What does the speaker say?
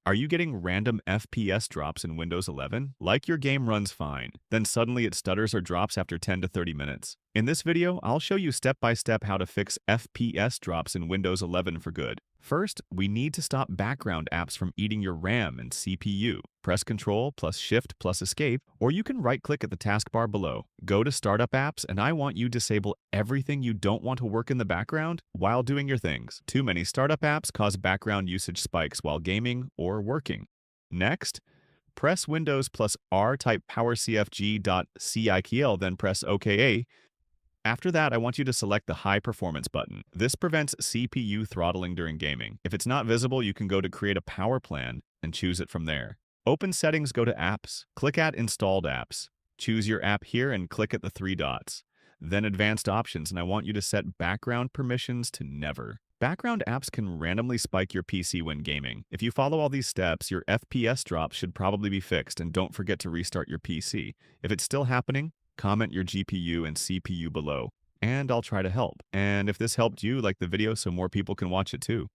Are you getting random FPS drops in Windows 11? Like your game runs fine, then suddenly it stutters or drops after 10 to 30 minutes. In this video, I'll show you step by step how to fix FPS drops in Windows 11 for good. First, we need to stop background apps from eating your RAM and CPU. Press Ctrl plus Shift plus Escape, or you can right-click at the taskbar below. Go to Startup Apps, and I want you to disable everything you don't want to work in the background while doing your things. Too many startup apps cause background usage spikes while gaming or working. Next, press Windows plus R, type powercfg.cikl, then press OK. After that, I want you to select the High Performance button. This prevents CPU throttling during gaming. If it's not visible, you can go to Create a Power Plan and choose it from there. Open Settings, go to Apps, click at Installed Apps. Choose your app here and click at the three dots. Then Advanced Options, and I want you to set Background Permissions to Never. Background apps can randomly spike your PC when gaming. If you follow all these steps, your FPS drops should probably be fixed, and don't forget to restart your PC. If it's still happening, comment your GPU and CPU below, and I'll try to help. And if this helped you, like the video so more people can watch it too.